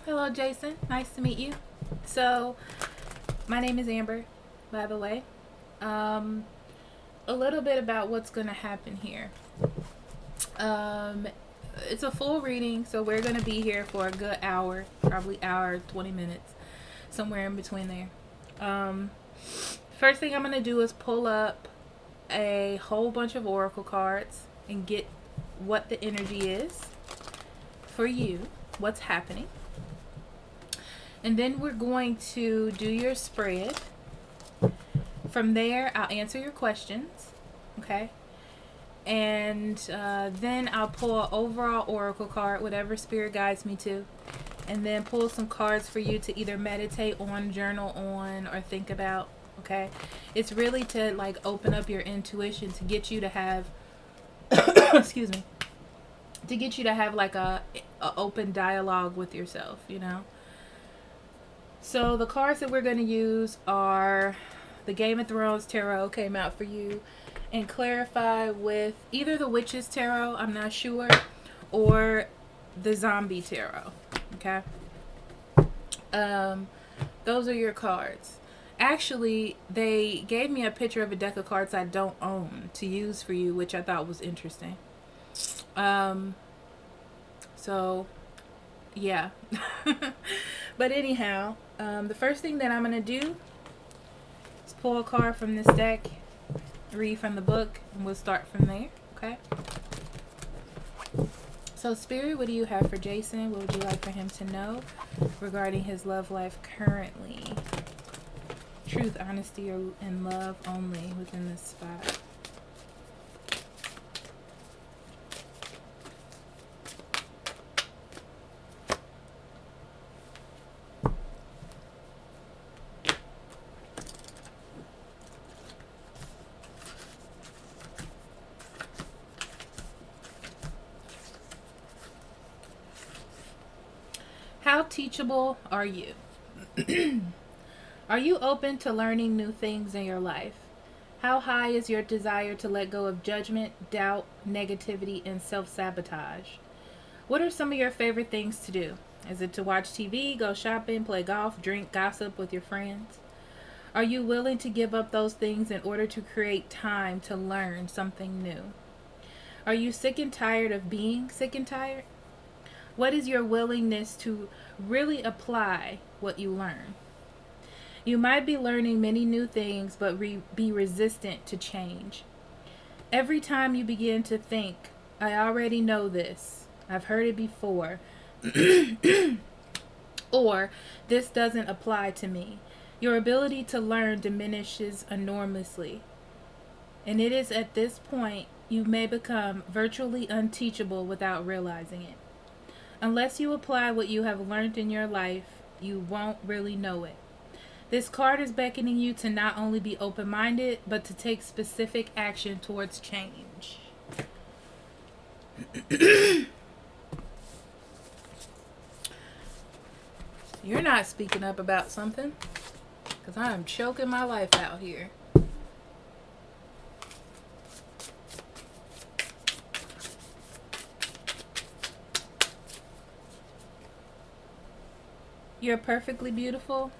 Hello, Jason. Nice to meet you. So, my name is Amber, by the way. Um, a little bit about what's going to happen here. Um, it's a full reading, so we're going to be here for a good hour, probably hour, 20 minutes, somewhere in between there. Um, First thing I'm going to do is pull up a whole bunch of oracle cards and get what the energy is for you, what's happening. And then we're going to do your spread. From there, I'll answer your questions. Okay. And then I'll pull an overall oracle card, whatever spirit guides me to. And then pull some cards for you to either meditate on, journal on, or think about. Okay. It's really to like open up your intuition to get you to have, excuse me, to get you to have like a open dialogue with yourself, you know. So the cards that we're going to use are the Game of Thrones Tarot came out for you, and clarify with either the Witch's Tarot, I'm not sure, or the Zombie Tarot. Okay. Um, those are your cards. Actually, they gave me a picture of a deck of cards I don't own to use for you, which I thought was interesting. Um, so yeah. But anyhow, the first thing that I'm going to do is pull a card from this deck, read from the book, and we'll start from there. Okay? So, Spirit, what do you have for Jason? What would you like for him to know regarding his love life currently? Truth, honesty, and love only within this spot. How teachable are you? Are you open to learning new things in your life? How high is your desire to let go of judgment, doubt, negativity, and self sabotage? What are some of your favorite things to do? Is it to watch TV, go shopping, play golf, drink, gossip with your friends? Are you willing to give up those things in order to create time to learn something new? Are you sick and tired of being sick and tired? What is your willingness to really apply what you learn? You might be learning many new things, but be resistant to change. Every time you begin to think, I already know this, I've heard it before, or this doesn't apply to me, your ability to learn diminishes enormously. And it is at this point you may become virtually unteachable without realizing it. Unless you apply what you have learned in your life, you won't really know it. This card is beckoning you to not only be open-minded, but to take specific action towards change. You're not speaking up about something, because I am choking my life out here. You're perfectly beautiful.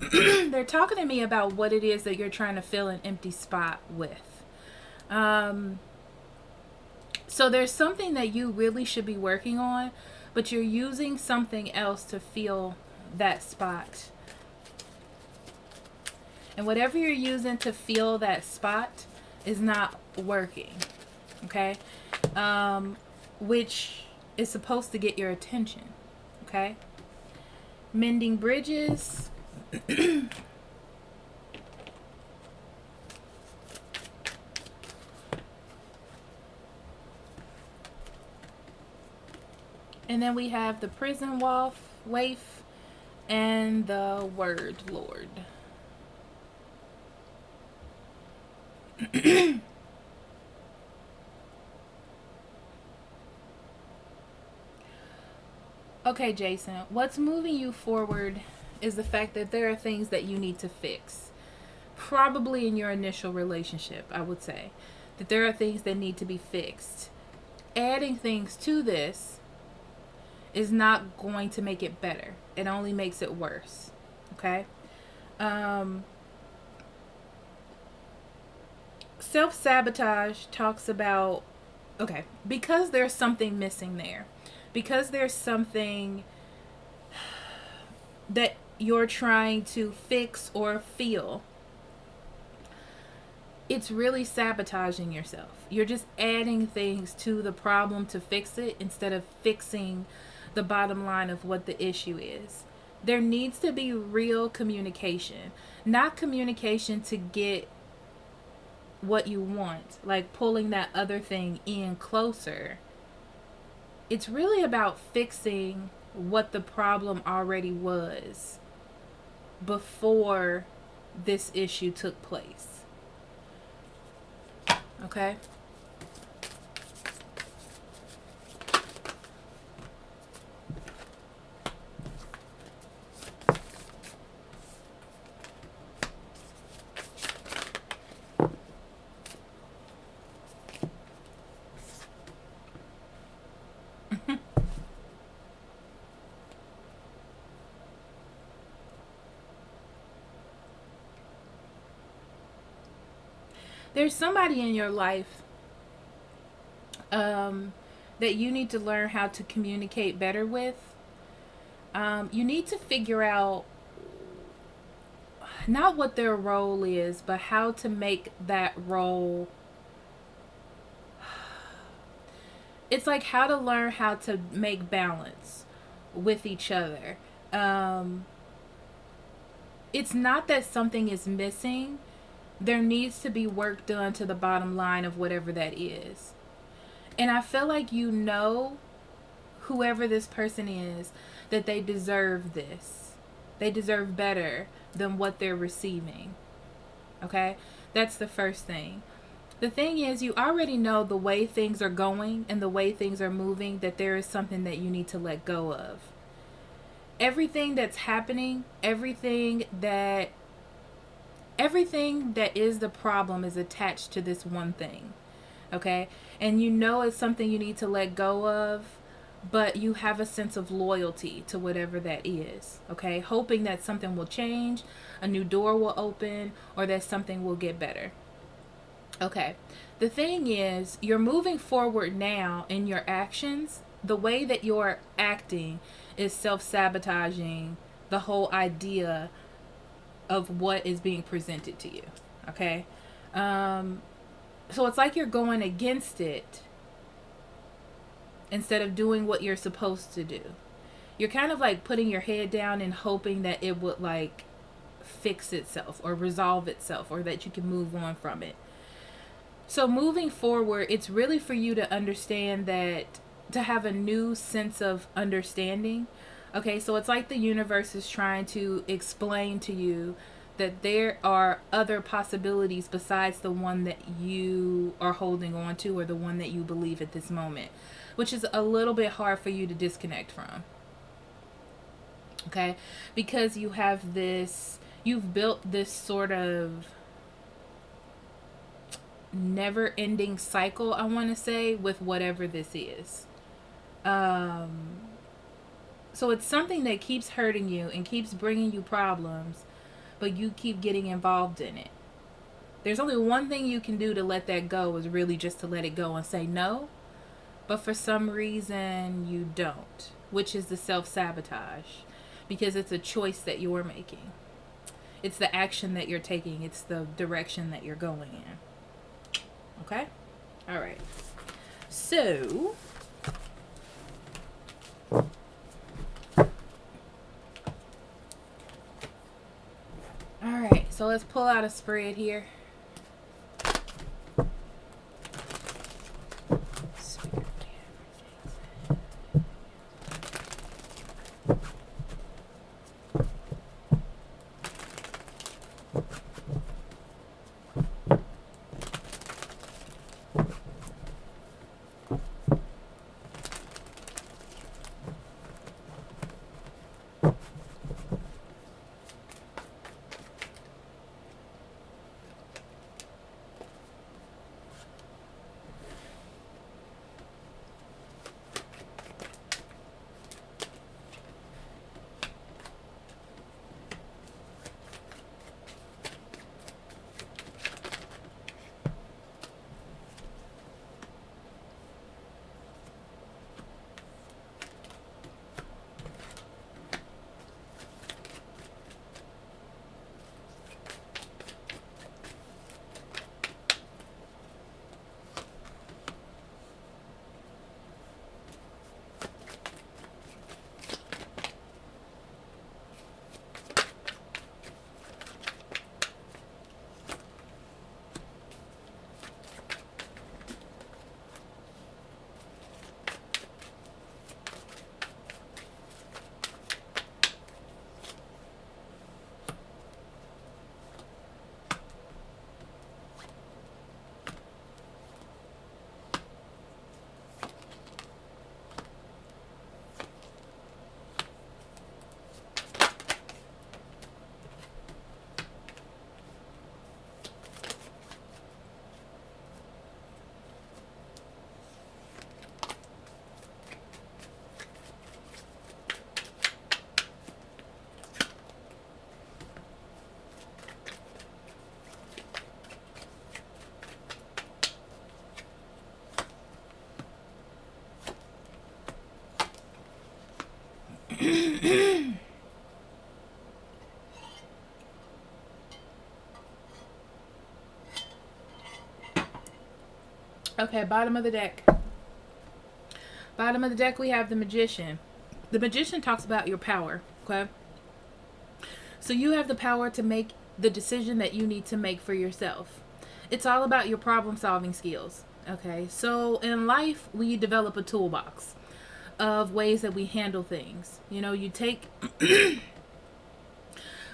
They're talking to me about what it is that you're trying to fill an empty spot with. So there's something that you really should be working on, but you're using something else to fill that spot. And whatever you're using to fill that spot is not working. Okay? Which is supposed to get your attention. Okay? Mending bridges. And then we have the prison waif and the word lord. Okay, Jason, what's moving you forward is the fact that there are things that you need to fix. Probably in your initial relationship, I would say that there are things that need to be fixed. Adding things to this is not going to make it better. It only makes it worse. Okay? Self-sabotage talks about, okay, because there's something missing there, because there's something that you're trying to fix or feel, it's really sabotaging yourself. You're just adding things to the problem to fix it instead of fixing the bottom line of what the issue is. There needs to be real communication, not communication to get what you want, like pulling that other thing in closer. It's really about fixing what the problem already was before this issue took place. Okay? There's somebody in your life that you need to learn how to communicate better with. You need to figure out not what their role is, but how to make that role. It's like how to learn how to make balance with each other. It's not that something is missing. There needs to be work done to the bottom line of whatever that is. And I feel like you know, whoever this person is, that they deserve this. They deserve better than what they're receiving. Okay? That's the first thing. The thing is, you already know the way things are going and the way things are moving, that there is something that you need to let go of. Everything that's happening, everything that is the problem is attached to this one thing. Okay? And you know it's something you need to let go of, but you have a sense of loyalty to whatever that is. Okay? Hoping that something will change, a new door will open, or that something will get better. Okay. The thing is, you're moving forward now in your actions. The way that you're acting is self-sabotaging the whole idea of what is being presented to you. Okay? So it's like you're going against it instead of doing what you're supposed to do. You're kind of like putting your head down and hoping that it would like fix itself or resolve itself, or that you can move on from it. So moving forward, it's really for you to understand that, to have a new sense of understanding. Okay, so it's like the universe is trying to explain to you that there are other possibilities besides the one that you are holding on to, or the one that you believe at this moment, which is a little bit hard for you to disconnect from. Okay, because you've built this sort of never-ending cycle, I want to say, with whatever this is. So it's something that keeps hurting you and keeps bringing you problems, but you keep getting involved in it. There's only one thing you can do to let that go, is really just to let it go and say no. But for some reason you don't, which is the self-sabotage, because it's a choice that you're making. It's the action that you're taking. It's the direction that you're going in. Okay? All right. So, alright, so let's pull out a spread here. Okay, bottom of the deck. Bottom of the deck, we have the Magician. The Magician talks about your power, okay? So you have the power to make the decision that you need to make for yourself. It's all about your problem solving skills, okay? So in life, we develop a toolbox of ways that we handle things. You know, you take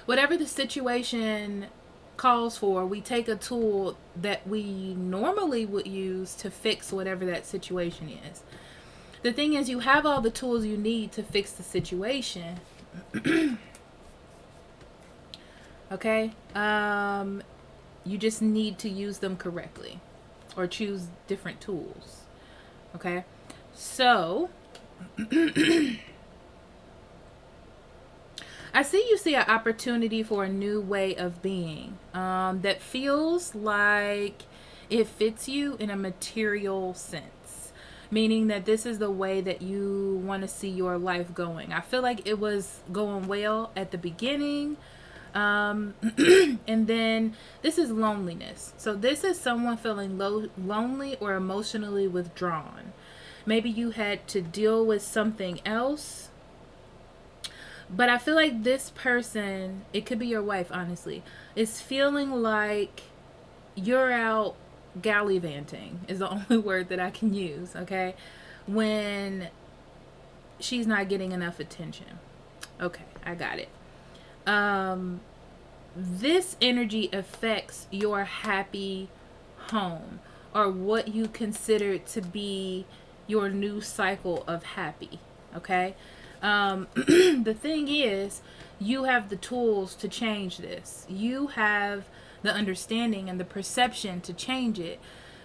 whatever the situation calls for, we take a tool that we normally would use to fix whatever that situation is. The thing is, you have all the tools you need to fix the situation. Okay? You just need to use them correctly or choose different tools. Okay? So, I see you see an opportunity for a new way of being that feels like it fits you in a material sense, meaning that this is the way that you want to see your life going. I feel like it was going well at the beginning. And then this is loneliness. So this is someone feeling lonely or emotionally withdrawn. Maybe you had to deal with something else. But I feel like this person, it could be your wife, honestly, is feeling like you're out gallivanting, is the only word that I can use, okay? When she's not getting enough attention. Okay, I got it. This energy affects your happy home or what you consider to be your new cycle of happy, okay? The thing is, you have the tools to change this. You have the understanding and the perception to change it,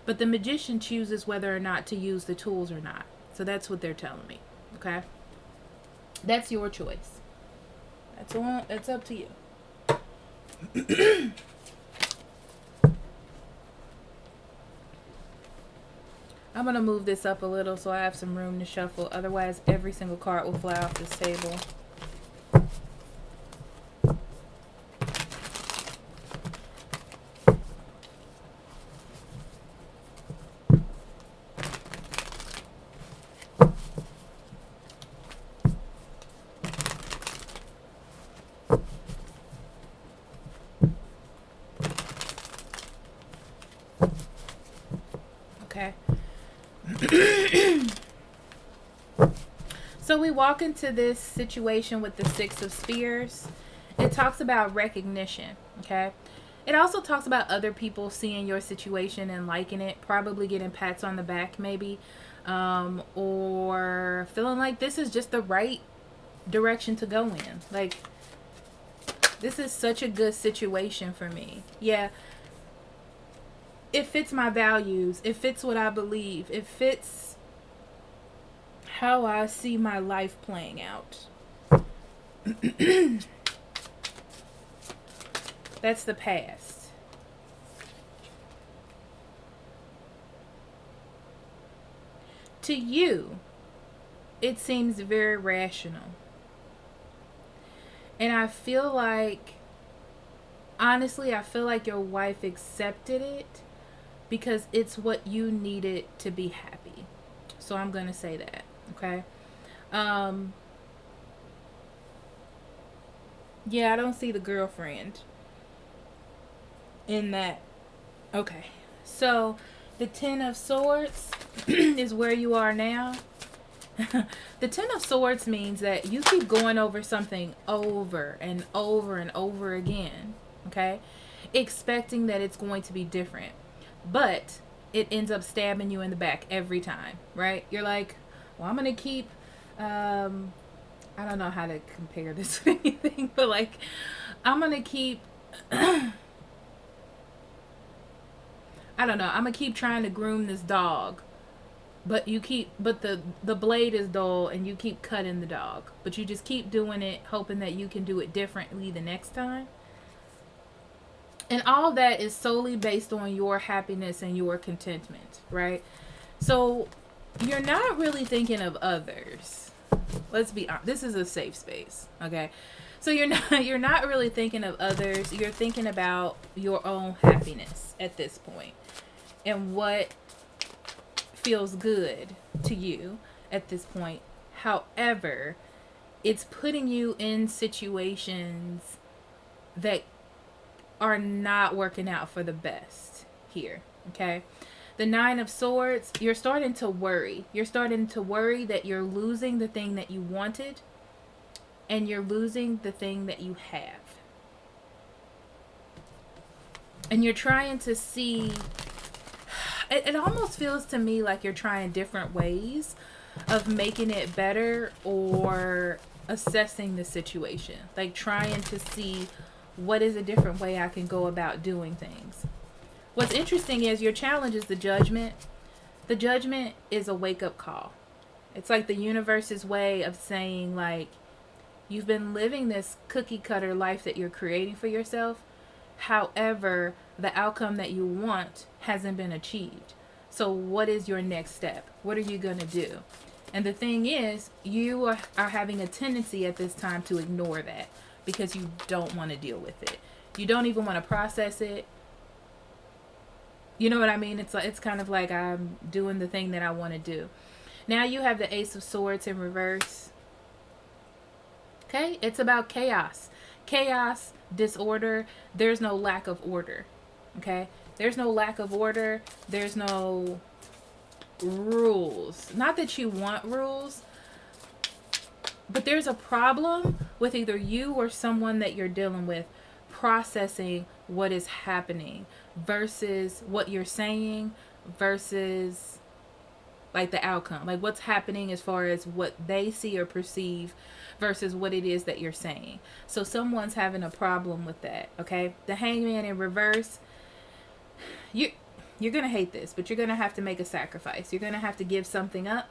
but the Magician chooses whether or not to use the tools or not. So that's what they're telling me, okay? That's your choice. That's up to you. I'm going to move this up a little so I have some room to shuffle. Otherwise, every single card will fly off this table. Okay. So we walk into this situation with the Six of Spears. It talks about recognition, okay? It also talks about other people seeing your situation and liking it, probably getting pats on the back maybe, or feeling like this is just the right direction to go in. Like, this is such a good situation for me. Yeah, it fits my values. It fits what I believe. It fits how I see my life playing out. That's the past. To you, it seems very rational. And I feel like, honestly, I feel like your wife accepted it because it's what you needed to be happy. So I'm going to say that. Okay. Yeah, I don't see the girlfriend in that. Okay. So the Ten of Swords is where you are now. The Ten of Swords means that you keep going over something over and over and over again. Okay. Expecting that it's going to be different. But it ends up stabbing you in the back every time. Right? You're like, well, I'm going to keep, I don't know how to compare this to anything, but like, I'm going to keep, I don't know, I'm going to keep trying to groom this dog, but the blade is dull and you keep cutting the dog, but you just keep doing it, hoping that you can do it differently the next time. And all that is solely based on your happiness and your contentment, right? So you're not really thinking of others. Let's be honest. This is a safe space, okay? So you're not really thinking of others. You're thinking about your own happiness at this point and what feels good to you at this point. However, it's putting you in situations that are not working out for the best here. Okay. The Nine of Swords, you're starting to worry. You're starting to worry that you're losing the thing that you wanted and you're losing the thing that you have. And you're trying to see, it almost feels to me like you're trying different ways of making it better or assessing the situation. Like trying to see what is a different way I can go about doing things. What's interesting is your challenge is the Judgment. The Judgment is a wake-up call. It's like the universe's way of saying, like, you've been living this cookie-cutter life that you're creating for yourself. However, the outcome that you want hasn't been achieved. So what is your next step? What are you going to do? And the thing is, you are having a tendency at this time to ignore that because you don't want to deal with it. You don't even want to process it. You know what I mean? It's kind of like I'm doing the thing that I want to do. Now you have the Ace of Swords in reverse. Okay? It's about chaos. Chaos, disorder. There's no lack of order. Okay? There's no lack of order. There's no rules. Not that you want rules, but there's a problem with either you or someone that you're dealing with processing what is happening versus what you're saying versus like the outcome, like what's happening as far as what they see or perceive versus what it is that you're saying. So someone's having a problem with that. Okay, the Hangman in reverse, you're gonna hate this, but you're gonna have to make a sacrifice. You're gonna have to give something up.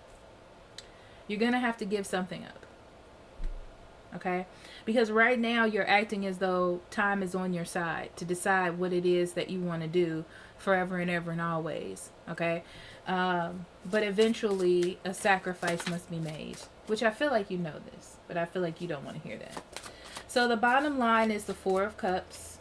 You're gonna have to give something up. Okay? Because right now you're acting as though time is on your side to decide what it is that you want to do forever and ever and always. Okay? But eventually a sacrifice must be made, which I feel like you know this, but I feel like you don't want to hear that. So the bottom line is the Four of Cups.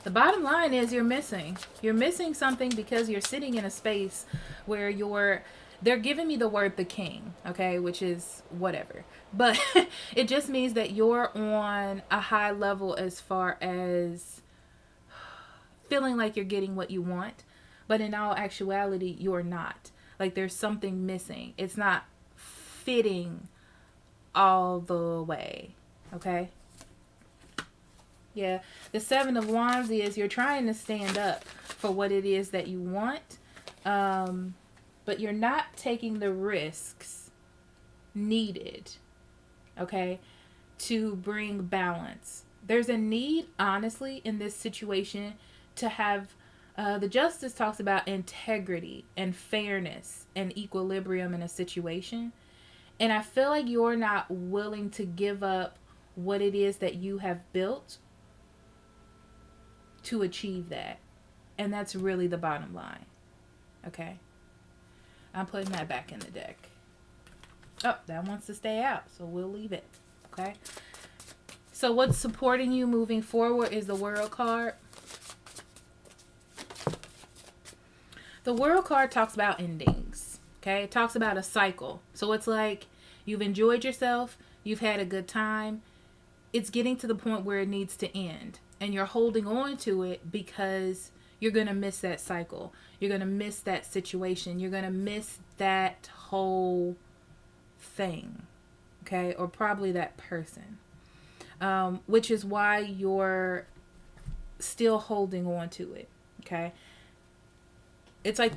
The bottom line is you're missing. You're missing something because you're sitting in a space where they're giving me the word the king, okay, which is whatever. But it just means that you're on a high level as far as feeling like you're getting what you want. But in all actuality, you're not. Like there's something missing. It's not fitting all the way, okay? Yeah, the Seven of Wands is you're trying to stand up for what it is that you want. But you're not taking the risks needed, okay, to bring balance. There's a need, honestly, in this situation to have, the Justice talks about integrity and fairness and equilibrium in a situation. And I feel like you're not willing to give up what it is that you have built to achieve that. And that's really the bottom line, okay? I'm putting that back in the deck. Oh, that wants to stay out, so we'll leave it. Okay? So what's supporting you moving forward is the World card. The World card talks about endings. Okay? It talks about a cycle. So it's like you've enjoyed yourself. You've had a good time. It's getting to the point where it needs to end. And you're holding on to it because you're going to miss that cycle. You're going to miss that situation. You're going to miss that whole thing. Okay? Or probably that person. Which is why you're still holding on to it. Okay? It's like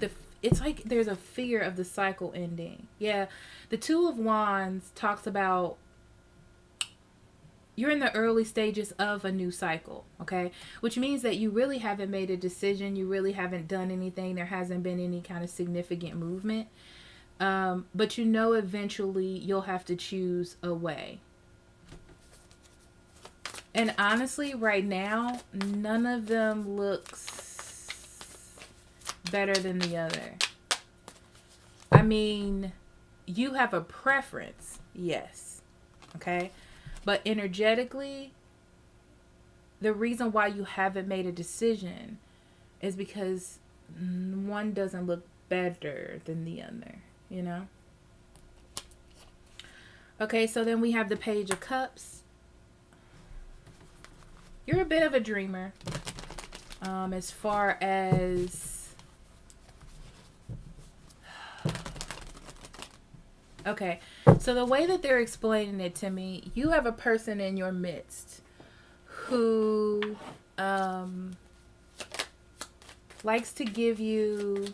there's a fear of the cycle ending. Yeah. The Two of Wands talks about you're in the early stages of a new cycle, okay? Which means that you really haven't made a decision. You really haven't done anything. There hasn't been any kind of significant movement. But you know eventually you'll have to choose a way. And honestly, right now, none of them looks better than the other. I mean, you have a preference, yes, okay? But energetically, the reason why you haven't made a decision is because one doesn't look better than the other, you know? Okay, so then we have the Page of Cups. You're a bit of a dreamer. As far as... Okay, so the way that they're explaining it to me, you have a person in your midst who likes to give you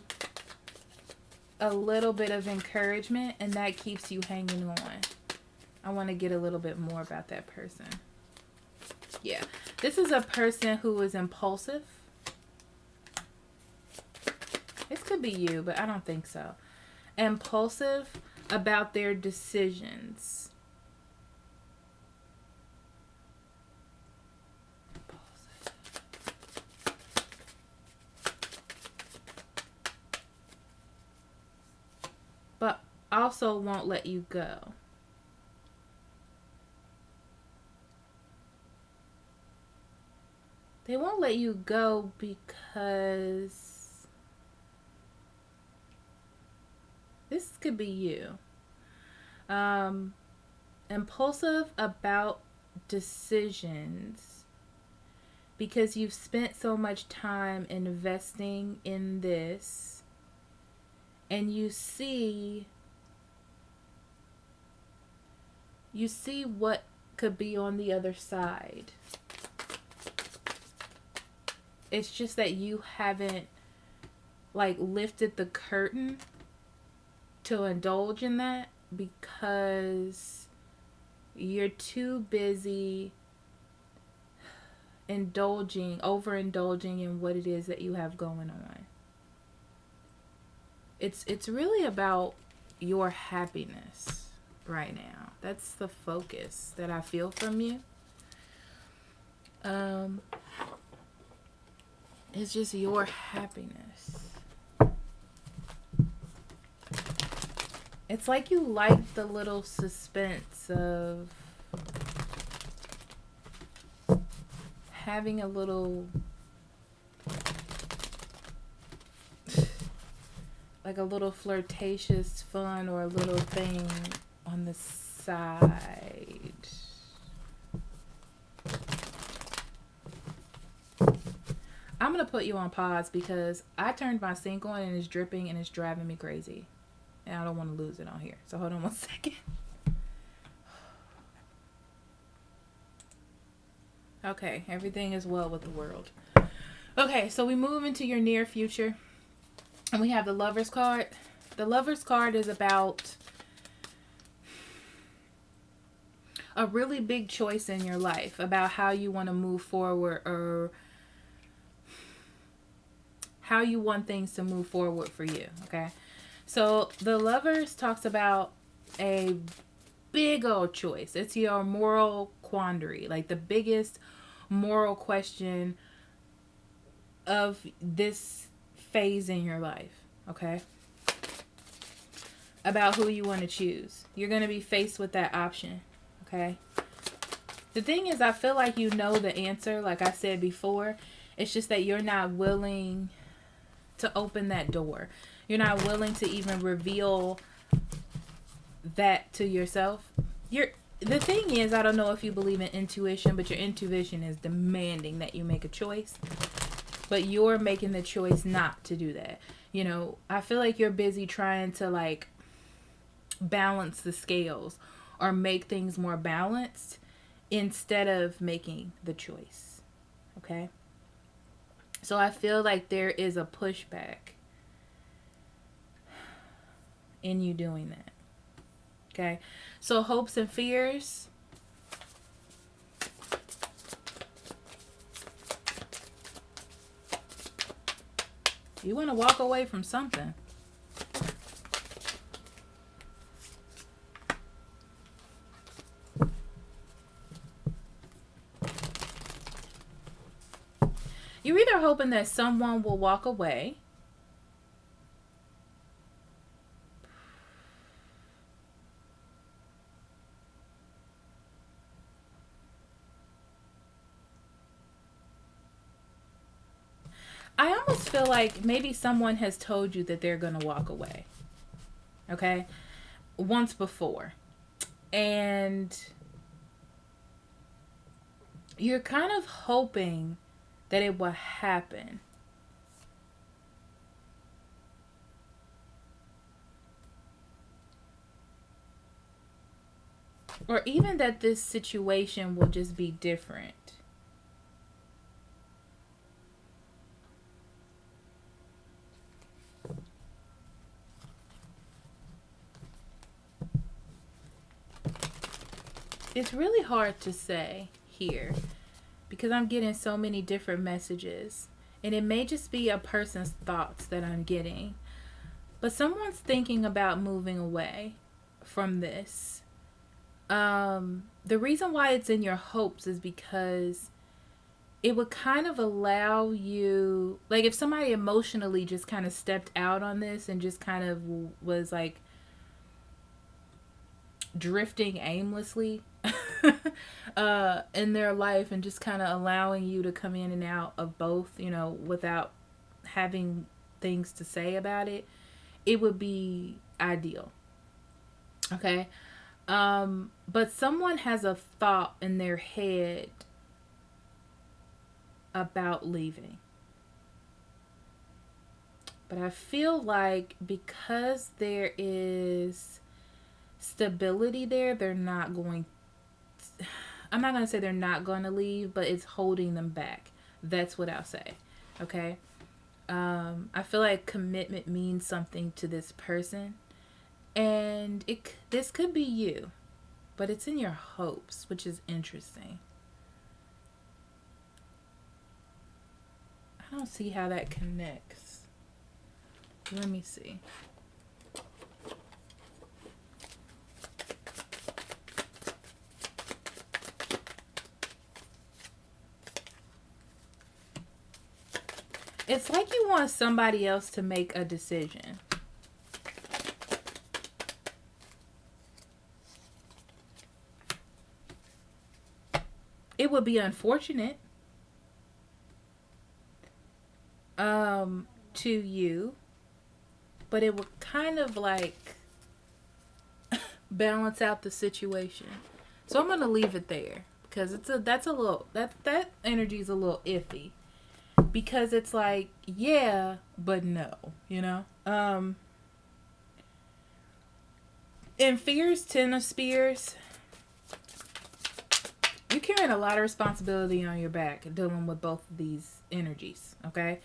a little bit of encouragement, and that keeps you hanging on. I want to get a little bit more about that person. Yeah, this is a person who is impulsive. This could be you, but I don't think so. Impulsive about their decisions. But also won't let you go. They won't let you go because this could be you. Impulsive about decisions because you've spent so much time investing in this, and you see what could be on the other side. It's just that you haven't like lifted the curtain to indulge in that because you're too busy overindulging in what it is that you have going on. It's really about your happiness right now. That's the focus that I feel from you. It's just your happiness. It's like you like the little suspense of having a little, like a little flirtatious fun or a little thing on the side. I'm going to put you on pause because I turned my sink on and it's dripping and it's driving me crazy. And I don't want to lose it on here. So hold on one second. Okay, everything is well with the world. Okay, so we move into your near future. And we have the Lover's card. The Lover's card is about a really big choice in your life. About how you want to move forward or how you want things to move forward for you, okay? So the Lovers talks about a big old choice. It's your moral quandary, like the biggest moral question of this phase in your life, okay? About who you want to choose. You're going to be faced with that option, okay? The thing is, I feel like you know the answer, like I said before. It's just that you're not willing to open that door. You're not willing to even reveal that to yourself. The thing is, I don't know if you believe in intuition, but your intuition is demanding that you make a choice. But you're making the choice not to do that. You know, I feel like you're busy trying to like balance the scales or make things more balanced instead of making the choice. Okay? So I feel like there is a pushback in you doing that. Okay? So hopes and fears. You want to walk away from something. You're either hoping that someone will walk away, I almost feel like maybe someone has told you that they're going to walk away. Okay? Once before. And you're kind of hoping that it will happen. Or even that this situation will just be different. It's really hard to say here because I'm getting so many different messages. And it may just be a person's thoughts that I'm getting. But someone's thinking about moving away from this. The reason why it's in your hopes is because it would kind of allow you, like if somebody emotionally just kind of stepped out on this and just kind of was like drifting aimlessly in their life and just kind of allowing you to come in and out of both, you know, without having things to say about it, it would be ideal. Okay. But someone has a thought in their head about leaving. But I feel like because there is stability there, they're not going I'm not going to say they're not going to leave, but it's holding them back. That's what I'll say. Okay? I feel like commitment means something to this person. And this could be you, but it's in your hopes, which is interesting. I don't see how that connects. Let me see. It's like you want somebody else to make a decision. It would be unfortunate to you, but it would kind of like balance out the situation. So I'm gonna leave it there because that energy is a little iffy because it's like yeah but no, you know. In Fear's Ten of Spears, you're carrying a lot of responsibility on your back dealing with both of these energies. Okay.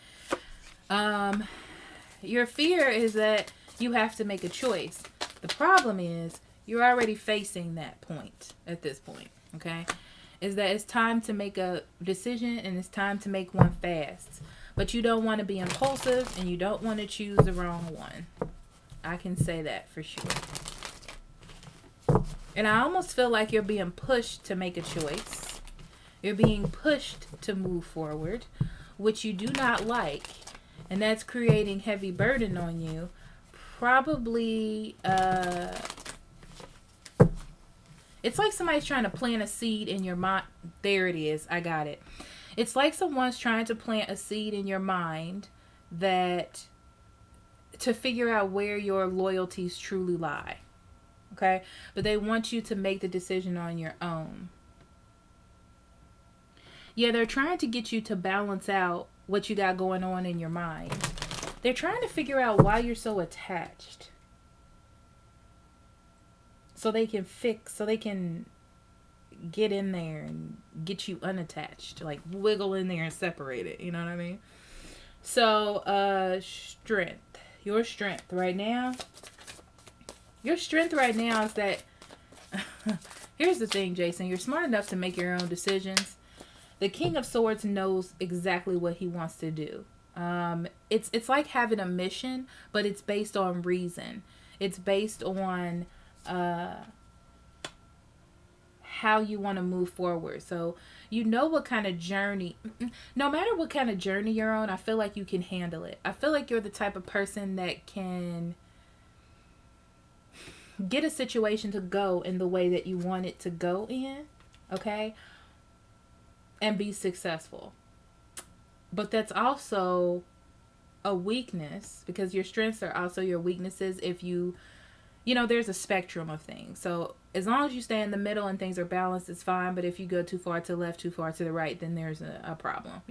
Your fear is that you have to make a choice. The problem is you're already facing that point at this point. Okay. Is that it's time to make a decision and it's time to make one fast. But you don't want to be impulsive and you don't want to choose the wrong one. I can say that for sure. And I almost feel like you're being pushed to make a choice. You're being pushed to move forward, which you do not like. And that's creating heavy burden on you. Probably, it's like somebody's trying to plant a seed in your mind. There it is. I got it. It's like someone's trying to plant a seed in your mind that to figure out where your loyalties truly lie. Okay? But they want you to make the decision on your own. Yeah, they're trying to get you to balance out what you got going on in your mind. They're trying to figure out why you're so attached. So they can get in there and get you unattached. Like wiggle in there and separate it. You know what I mean? So, strength. Your strength right now. Your strength right now is that... Here's the thing, Jason. You're smart enough to make your own decisions. The King of Swords knows exactly what he wants to do. It's like having a mission, but it's based on reason. It's based on how you want to move forward. So you know what kind of journey, no matter what kind of journey you're on, I feel like you can handle it. I feel like you're the type of person that can get a situation to go in the way that you want it to go in, okay? And be successful. But that's also a weakness, because your strengths are also your weaknesses. If there's a spectrum of things. So as long as you stay in the middle and things are balanced, it's fine. But if you go too far to the left, too far to the right, then there's a problem.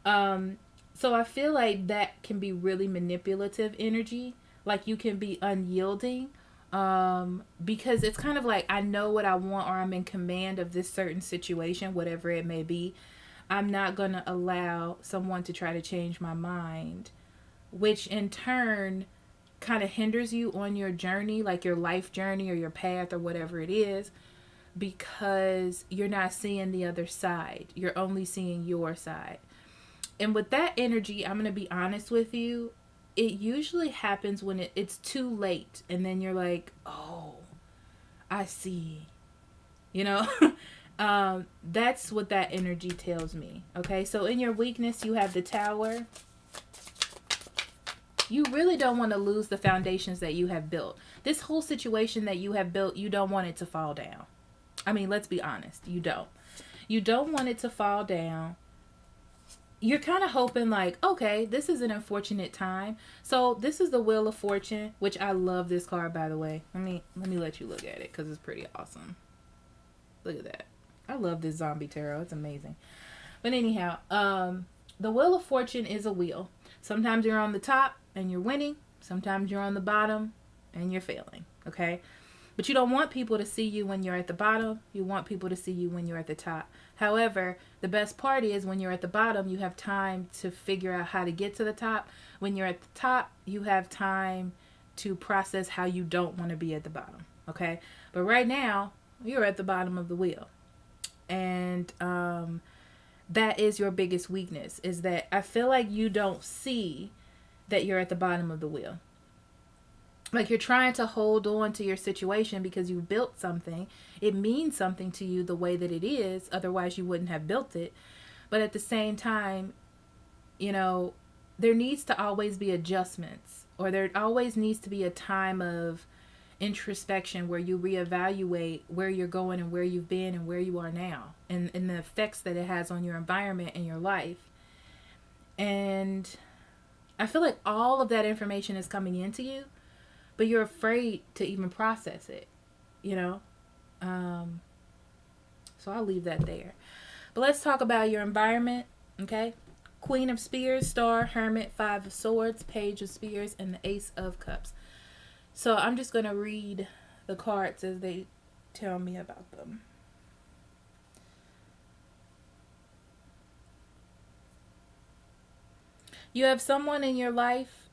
Um, so I feel like that can be really manipulative energy. Like you can be unyielding, because it's kind of like, I know what I want, or I'm in command of this certain situation, whatever it may be. I'm not going to allow someone to try to change my mind, which in turn kind of hinders you on your journey, like your life journey or your path or whatever it is, because you're not seeing the other side. You're only seeing your side. And with that energy, I'm going to be honest with you, it usually happens when it's too late. And then you're like, oh, I see. You know? That's what that energy tells me. Okay, so in your weakness, you have the Tower. You really don't want to lose the foundations that you have built. This whole situation that you have built, you don't want it to fall down. I mean, let's be honest. You don't. You don't want it to fall down. You're kind of hoping like, okay, this is an unfortunate time. So this is the Wheel of Fortune, which I love this card, by the way. Let me let you look at it because it's pretty awesome. Look at that. I love this zombie tarot. It's amazing. But anyhow, the Wheel of Fortune is a wheel. Sometimes you're on the top and you're winning. Sometimes you're on the bottom and you're failing. Okay? But you don't want people to see you when you're at the bottom. You want people to see you when you're at the top. However, the best part is when you're at the bottom, you have time to figure out how to get to the top. When you're at the top, you have time to process how you don't want to be at the bottom. Okay? But right now, you're at the bottom of the wheel. And that is your biggest weakness, is that I feel like you don't see that you're at the bottom of the wheel. Like you're trying to hold on to your situation because you built something. It means something to you the way that it is. Otherwise, you wouldn't have built it. But at the same time, there needs to always be adjustments, or there always needs to be a time of introspection where you reevaluate where you're going and where you've been and where you are now, and the effects that it has on your environment and your life. And I feel like all of that information is coming into you, but you're afraid to even process it, so I'll leave that there. But let's talk about your environment. Okay, Queen of Spears, Star, Hermit, Five of Swords, Page of Spears, and the Ace of Cups. So I'm just going to read the cards as they tell me about them. You have someone in your life,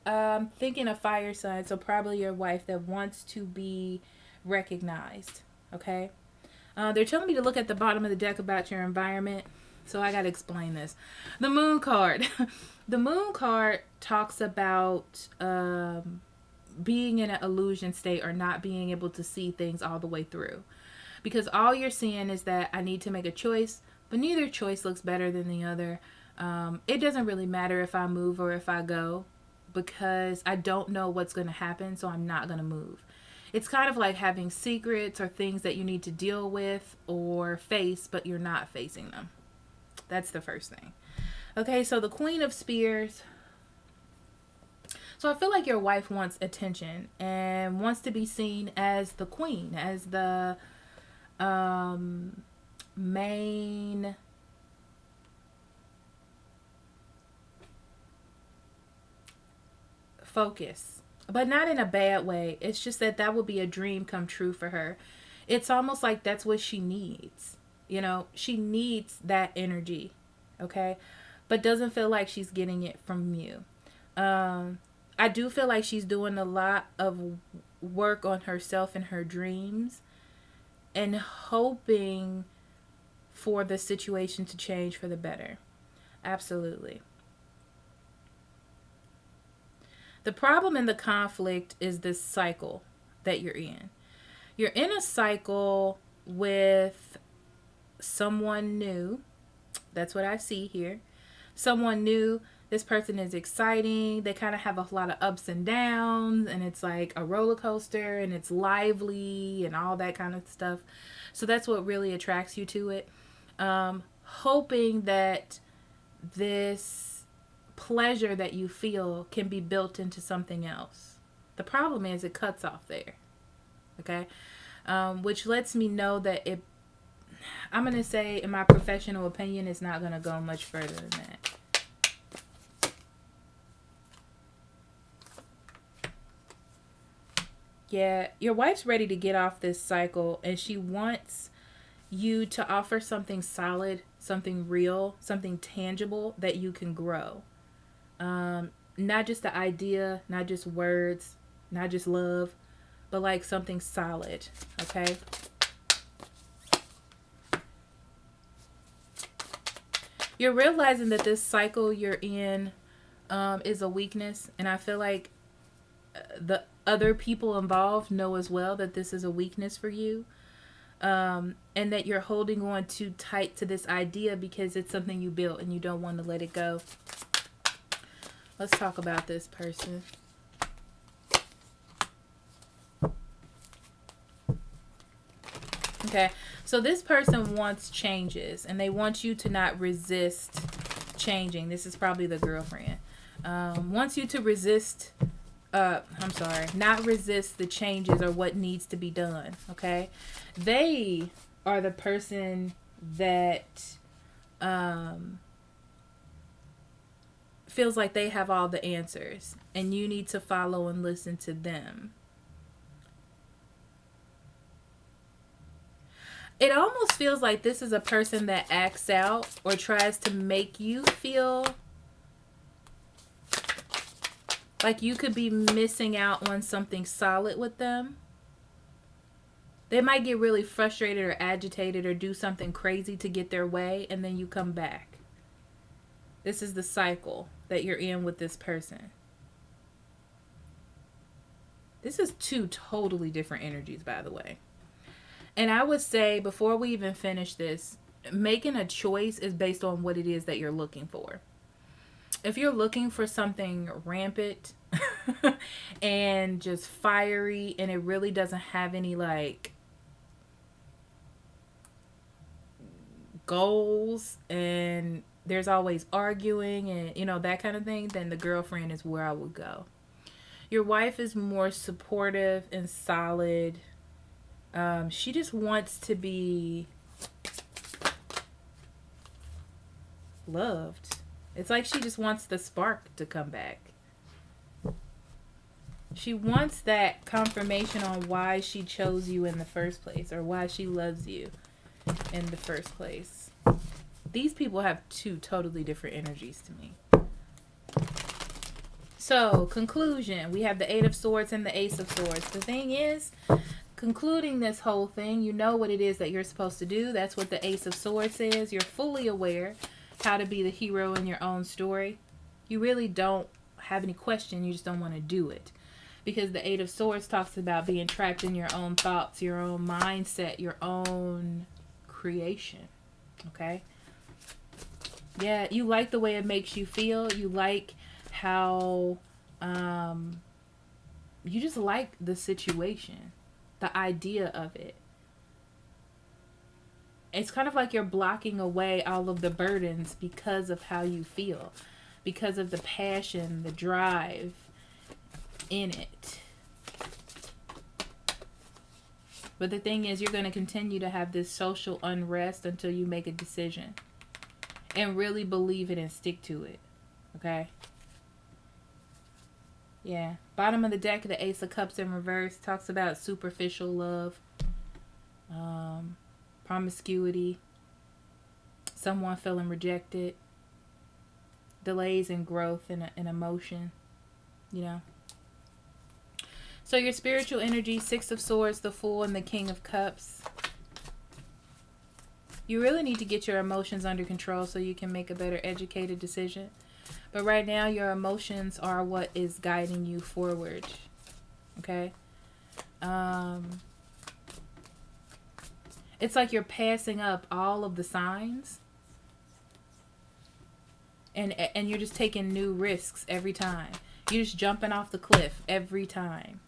thinking a fire sign, so probably your wife, that wants to be recognized. Okay? They're telling me to look at the bottom of the deck about your environment. So I got to explain this. The Moon card. The Moon card talks about being in an illusion state, or not being able to see things all the way through. Because all you're seeing is that I need to make a choice, but neither choice looks better than the other. It doesn't really matter if I move or if I go, because I don't know what's going to happen, so I'm not going to move. It's kind of like having secrets or things that you need to deal with or face, but you're not facing them. That's the first thing. Okay, so the Queen of Spears. So I feel like your wife wants attention and wants to be seen as the queen, as the main focus, but not in a bad way. It's just that would be a dream come true for her. It's almost like that's what she needs. She needs that energy, okay? But doesn't feel like she's getting it from you. I do feel like she's doing a lot of work on herself and her dreams, and hoping for the situation to change for the better. Absolutely. The problem in the conflict is this cycle that you're in. You're in a cycle with someone new. That's what I see here. Someone new. This person is exciting. They kind of have a lot of ups and downs, and it's like a roller coaster, and it's lively and all that kind of stuff. So that's what really attracts you to it. Hoping that this pleasure that you feel can be built into something else. The problem is it cuts off there. Okay? Which lets me know that I'm going to say, in my professional opinion, it's not going to go much further than that. Yeah, your wife's ready to get off this cycle, and she wants you to offer something solid, something real, something tangible that you can grow. Not just the idea, not just words, not just love, but like something solid, okay? You're realizing that this cycle you're in is a weakness, and I feel like the other people involved know as well that this is a weakness for you, and that you're holding on too tight to this idea because it's something you built and you don't want to let it go. Let's talk about this person. Okay, so this person wants changes, and they want you to not resist changing. This is probably the girlfriend. Wants you to resist, not resist the changes or what needs to be done, okay? They are the person that feels like they have all the answers, and you need to follow and listen to them. It almost feels like this is a person that acts out or tries to make you feel like you could be missing out on something solid with them. They might get really frustrated or agitated or do something crazy to get their way, and then you come back. This is the cycle that you're in with this person. This is two totally different energies, by the way. And I would say, before we even finish this, making a choice is based on what it is that you're looking for. If you're looking for something rampant and just fiery, and it really doesn't have any like goals, and there's always arguing and that kind of thing, then the girlfriend is where I would go. Your wife is more supportive and solid. She just wants to be loved. It's like she just wants the spark to come back. She wants that confirmation on why she chose you in the first place, or why she loves you in the first place. These people have two totally different energies to me. So, conclusion. We have the Eight of Swords and the Ace of Swords. The thing is, concluding this whole thing, you know what it is that you're supposed to do. That's what the Ace of Swords says. You're fully aware how to be the hero in your own story. You really don't have any question. You just don't want to do it. Because the Eight of Swords talks about being trapped in your own thoughts, your own mindset, your own creation. Okay? Yeah, you like the way it makes you feel. You like how you just like the situation, the idea of it. It's kind of like you're blocking away all of the burdens because of how you feel, because of the passion, the drive in it. But the thing is, you're going to continue to have this social unrest until you make a decision and really believe it and stick to it. Okay? Yeah. Bottom of the deck, the Ace of Cups in reverse talks about superficial love, promiscuity, someone feeling rejected, delays in growth and emotion, So your spiritual energy, Six of Swords, the Fool, and the King of Cups. You really need to get your emotions under control so you can make a better educated decision. But right now, your emotions are what is guiding you forward. Okay? It's like you're passing up all of the signs. And you're just taking new risks every time. You're just jumping off the cliff every time.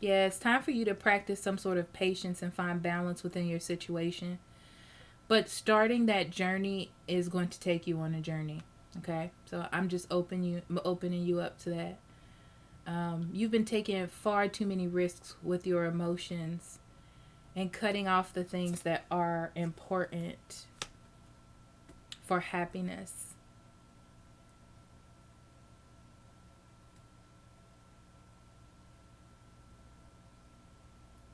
Yeah, it's time for you to practice some sort of patience and find balance within your situation. But starting that journey is going to take you on a journey. Okay, so I'm just opening you up to that. You've been taking far too many risks with your emotions and cutting off the things that are important for happiness.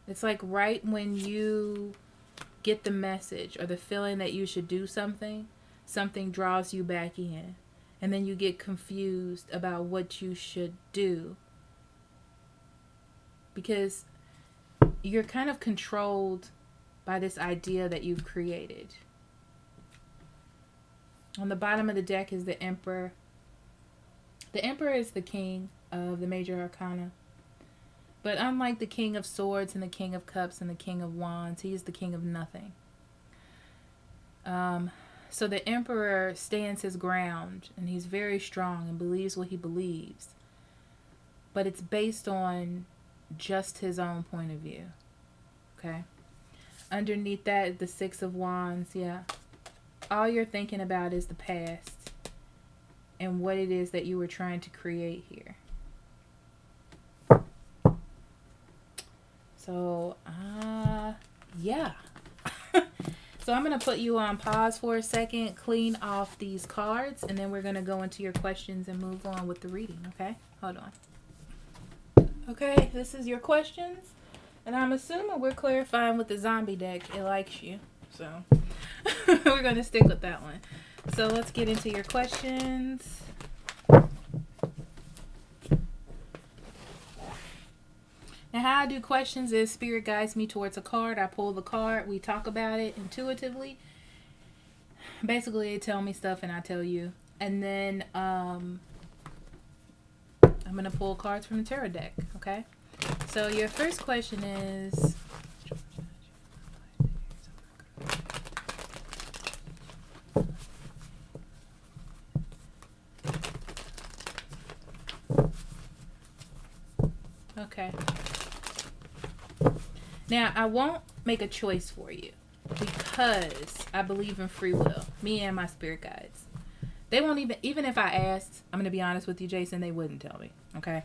It's like right when you get the message or the feeling that you should do something, something draws you back in. And then you get confused about what you should do. Because you're kind of controlled by this idea that you've created. On the bottom of the deck is the Emperor. The Emperor is the king of the major arcana. But unlike the King of Swords and the King of Cups and the King of Wands, he is the king of nothing. So the Emperor stands his ground, and he's very strong and believes what he believes. But it's based on just his own point of view. Okay? Underneath that, the Six of Wands, yeah. All you're thinking about is the past and what it is that you were trying to create here. So, yeah. So I'm going to put you on pause for a second, clean off these cards, and then we're going to go into your questions and move on with the reading, okay? Hold on. Okay, this is your questions, and I'm assuming we're clarifying with the zombie deck. It likes you, so we're going to stick with that one. So let's get into your questions. Now, how I do questions is Spirit guides me towards a card. I pull the card. We talk about it intuitively. Basically, they tell me stuff and I tell you. And then I'm going to pull cards from the tarot deck. Okay? So your first question is... Okay. Now, I won't make a choice for you because I believe in free will. Me and my spirit guides. They won't even if I asked, I'm going to be honest with you, Jason, they wouldn't tell me. Okay?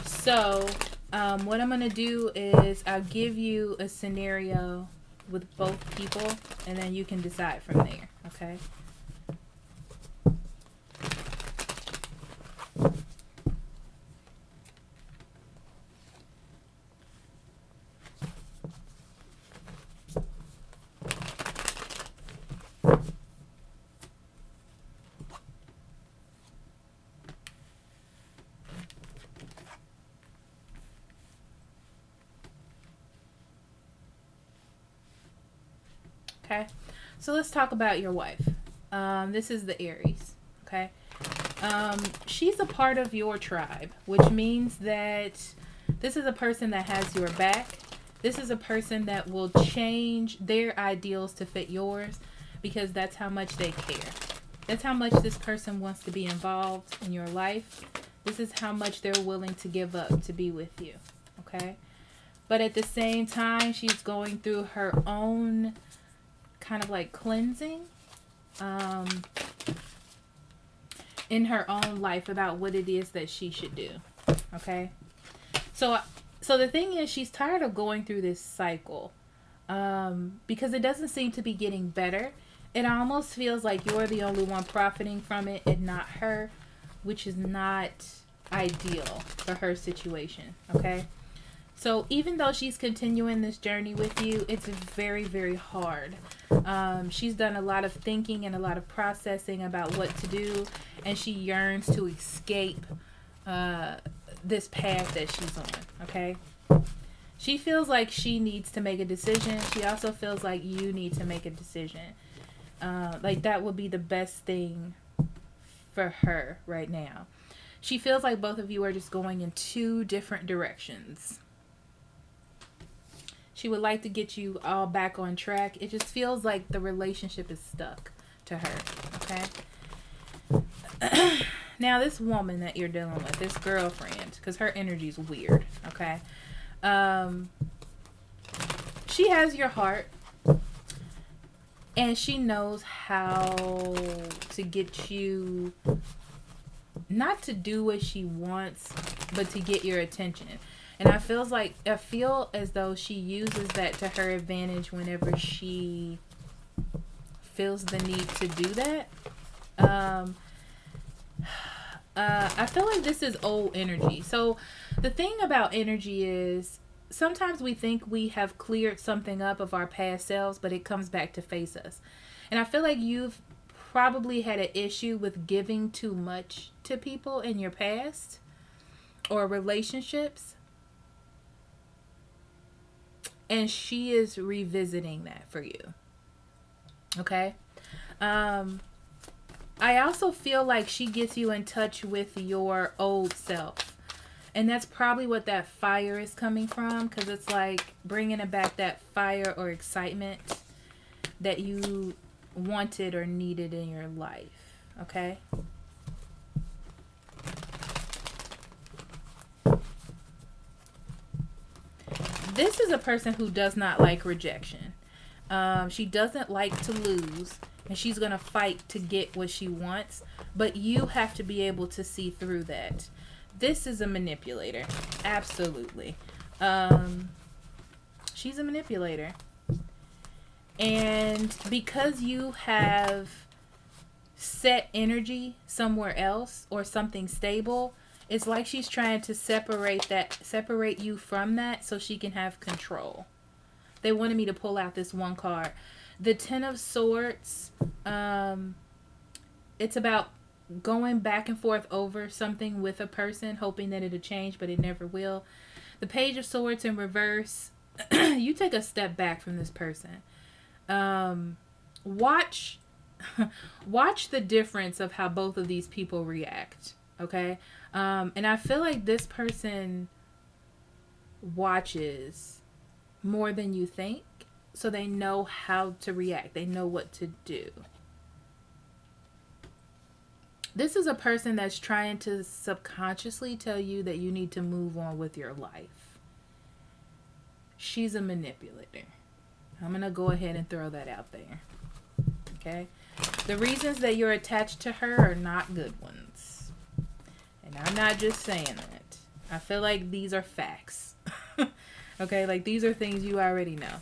So, what I'm going to do is I'll give you a scenario with both people and then you can decide from there. Okay? Okay, so let's talk about your wife. This is the Aries. Okay, she's a part of your tribe, which means that this is a person that has your back. This is a person that will change their ideals to fit yours because that's how much they care. That's how much this person wants to be involved in your life. This is how much they're willing to give up to be with you. Okay, but at the same time, she's going through her own kind of like cleansing in her own life about what it is that she should do. Okay, so the thing is, she's tired of going through this cycle because it doesn't seem to be getting better. It almost feels like you're the only one profiting from it and not her, which is not ideal for her situation. Okay, so even though she's continuing this journey with you, it's very, very hard. She's done a lot of thinking and a lot of processing about what to do, and she yearns to escape this path that she's on. Okay, she feels like she needs to make a decision. She also feels like you need to make a decision. Like that would be the best thing for her right now. She feels like both of you are just going in two different directions. She would like to get you all back on track. It just feels like the relationship is stuck to her. Okay. Now, this woman that you're dealing with, this girlfriend, because her energy is weird. Okay. She has your heart. And she knows how to get you not to do what she wants, but to get your attention. And I feel as though she uses that to her advantage whenever she feels the need to do that. Um, I feel like this is old energy. So the thing about energy is sometimes we think we have cleared something up of our past selves, but it comes back to face us. And I feel like you've probably had an issue with giving too much to people in your past or relationships. And she is revisiting that for you. Okay? I also feel like she gets you in touch with your old self. And that's probably what that fire is coming from, because it's like bringing back that fire or excitement that you wanted or needed in your life. Okay? This is a person who does not like rejection. She doesn't like to lose, and she's going to fight to get what she wants, but you have to be able to see through that. This is a manipulator. Absolutely. She's a manipulator. And because you have set energy somewhere else or something stable, it's like she's trying to separate you from that so she can have control. They wanted me to pull out this one card. The Ten of Swords, it's about going back and forth over something with a person, hoping that it'll change, but it never will. The Page of Swords in reverse, you take a step back from this person. Watch the difference of how both of these people react, okay? And I feel like this person watches more than you think, so they know how to react. They know what to do. This is a person that's trying to subconsciously tell you that you need to move on with your life. She's a manipulator. I'm going to go ahead and throw that out there. Okay? The reasons that you're attached to her are not good ones. And I'm not just saying that. I feel like these are facts. Okay? Like, these are things you already know.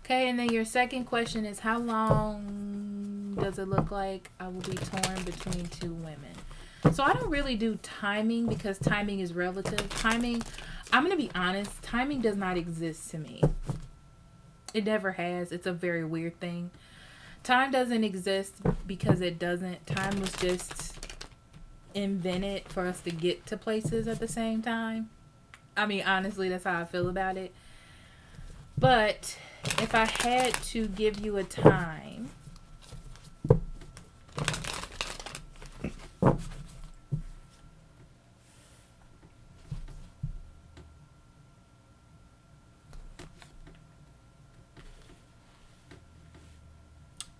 Okay, and then your second question is, how long does it look like I will be torn between two women? So I don't really do timing because timing is relative. Timing, I'm going to be honest, timing does not exist to me. It never has. It's a very weird thing. Time doesn't exist because it doesn't. Time was just invented for us to get to places at the same time. I mean, honestly, that's how I feel about it. But if I had to give you a time,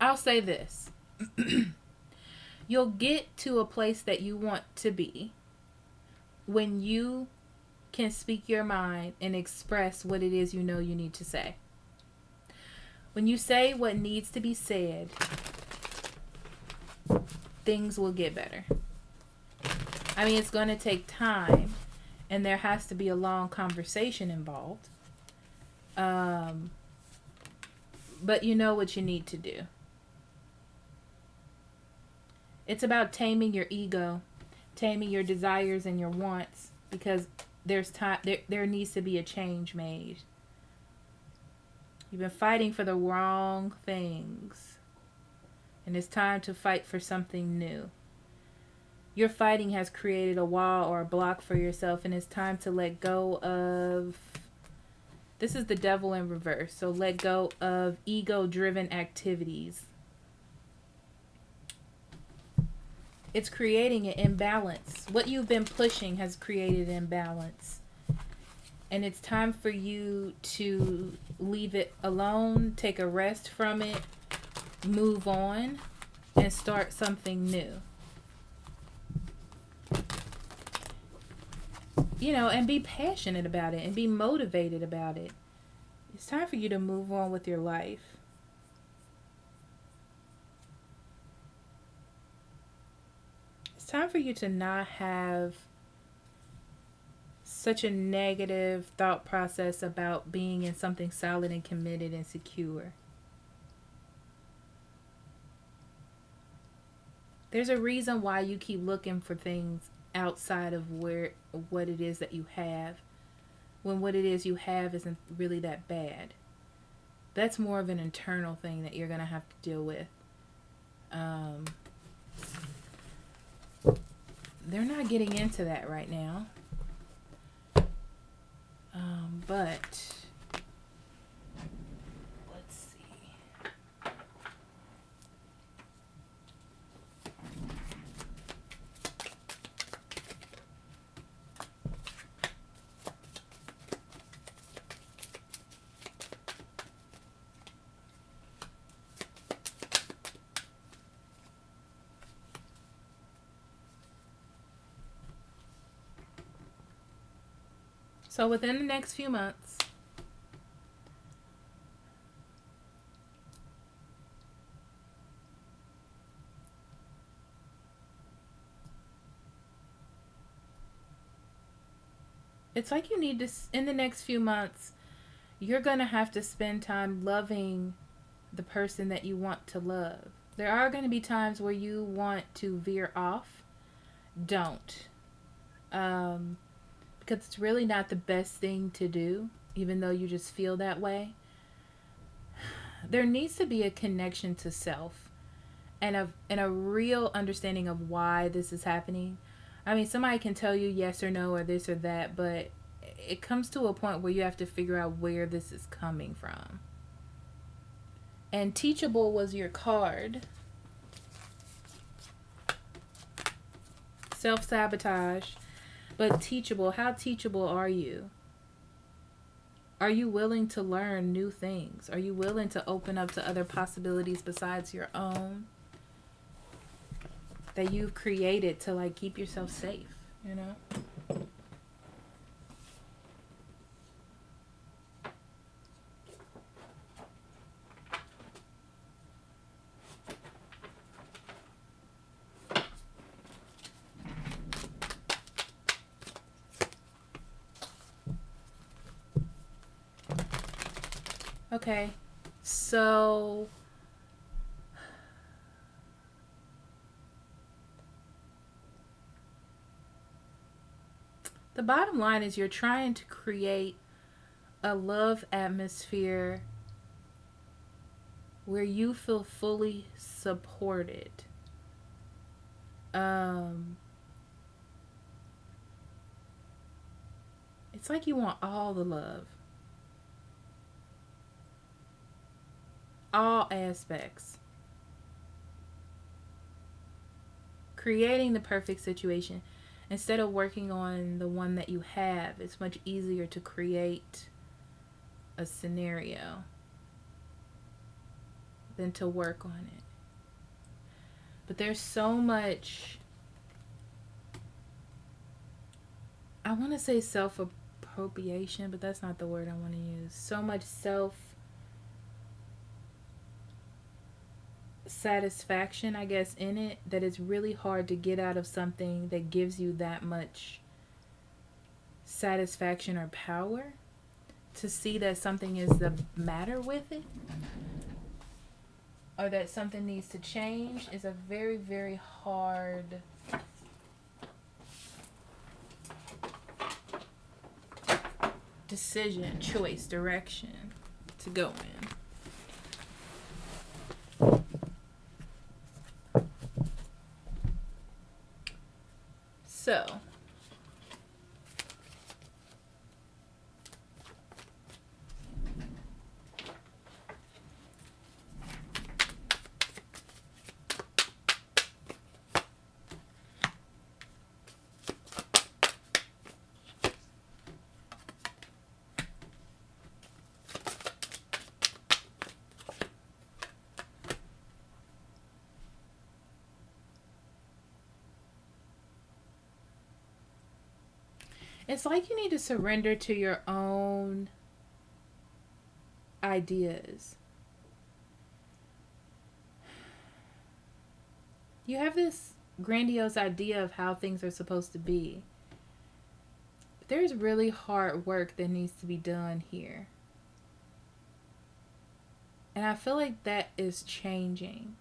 I'll say this. You'll get to a place that you want to be when you can speak your mind and express what it is you know you need to say. When you say what needs to be said, things will get better. I mean, it's going to take time, and there has to be a long conversation involved. But you know what you need to do. It's about taming your ego, taming your desires and your wants, because there's time. There needs to be a change made. You've been fighting for the wrong things, and it's time to fight for something new. Your fighting has created a wall or a block for yourself, and it's time to let go of... This is the Devil in reverse, so let go of ego-driven activities. It's creating an imbalance. What you've been pushing has created an imbalance. And it's time for you to leave it alone, take a rest from it, move on, and start something new. and be passionate about it and be motivated about it. It's time for you to move on with your life. It's time for you to not have such a negative thought process about being in something solid and committed and secure. There's a reason why you keep looking for things outside of what it is that you have, when what it is you have isn't really that bad. That's more of an internal thing that you're going to have to deal with. They're not getting into that right now. But let's see. So within the next few months, it's like you need to, in the next few months, you're going to have to spend time loving the person that you want to love. There are going to be times where you want to veer off. Don't. Because it's really not the best thing to do, even though you just feel that way. There needs to be a connection to self and a real understanding of why this is happening. I mean, somebody can tell you yes or no or this or that, but it comes to a point where you have to figure out where this is coming from. And teachable was your card. Self-sabotage. But teachable, how teachable are you? Are you willing to learn new things? Are you willing to open up to other possibilities besides your own that you've created to like keep yourself safe, you know? Okay, so the bottom line is you're trying to create a love atmosphere where you feel fully supported. It's like you want all the love. All aspects. Creating the perfect situation. Instead of working on the one that you have, it's much easier to create a scenario than to work on it. But there's so much, I want to say self-appropriation, but that's not the word I want to use. So much satisfaction, I guess, in it, that it's really hard to get out of something that gives you that much satisfaction or power, to see that something is the matter with it or that something needs to change is a very, very hard decision, choice, direction to go in. So, It's like you need to surrender to your own ideas. You have this grandiose idea of how things are supposed to be. There's really hard work that needs to be done here. And I feel like that is changing.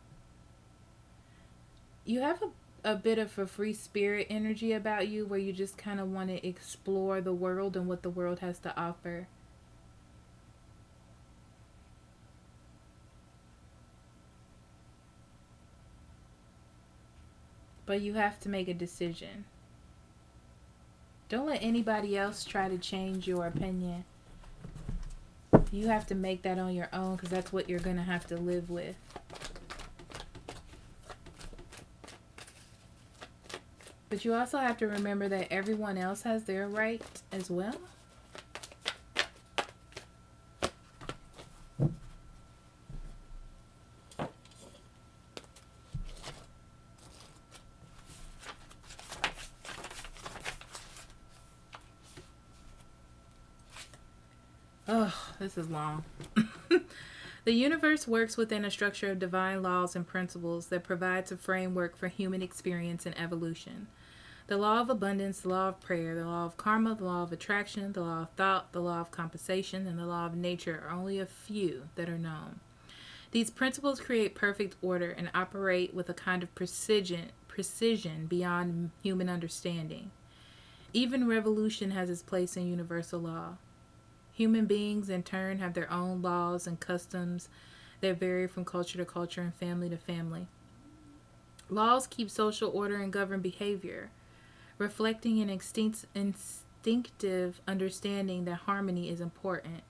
You have a bit of a free spirit energy about you where you just kind of want to explore the world and what the world has to offer. But you have to make a decision. Don't let anybody else try to change your opinion. You have to make that on your own because that's what you're going to have to live with. But you also have to remember that everyone else has their right as well. Oh, this is long. The universe works within a structure of divine laws and principles that provides a framework for human experience and evolution. The law of abundance, the law of prayer, the law of karma, the law of attraction, the law of thought, the law of compensation, and the law of nature are only a few that are known. These principles create perfect order and operate with a kind of precision beyond human understanding. Even revolution has its place in universal law. Human beings, in turn, have their own laws and customs that vary from culture to culture and family to family. Laws keep social order and govern behavior, reflecting an instinctive understanding that harmony is important.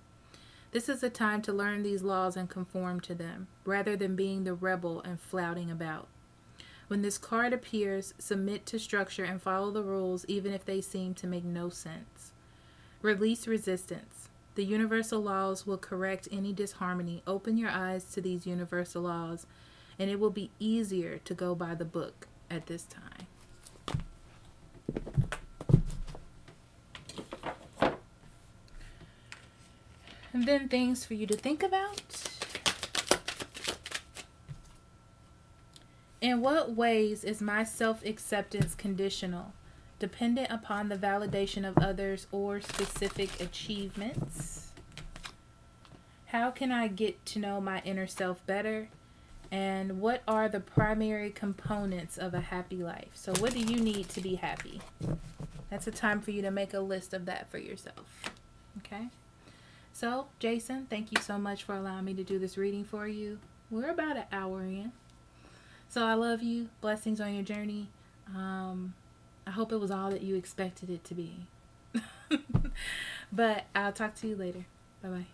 This is a time to learn these laws and conform to them, rather than being the rebel and flouting about. When this card appears, submit to structure and follow the rules even if they seem to make no sense. Release resistance. The universal laws will correct any disharmony. Open your eyes to these universal laws, and it will be easier to go by the book at this time. And then things for you to think about. In what ways is my self-acceptance conditional, dependent upon the validation of others or specific achievements? How can I get to know my inner self better? And what are the primary components of a happy life? So what do you need to be happy? That's a time for you to make a list of that for yourself. Okay? So, Jason, thank you so much for allowing me to do this reading for you. We're about an hour in. So I love you. Blessings on your journey. I hope it was all that you expected it to be. But I'll talk to you later. Bye-bye.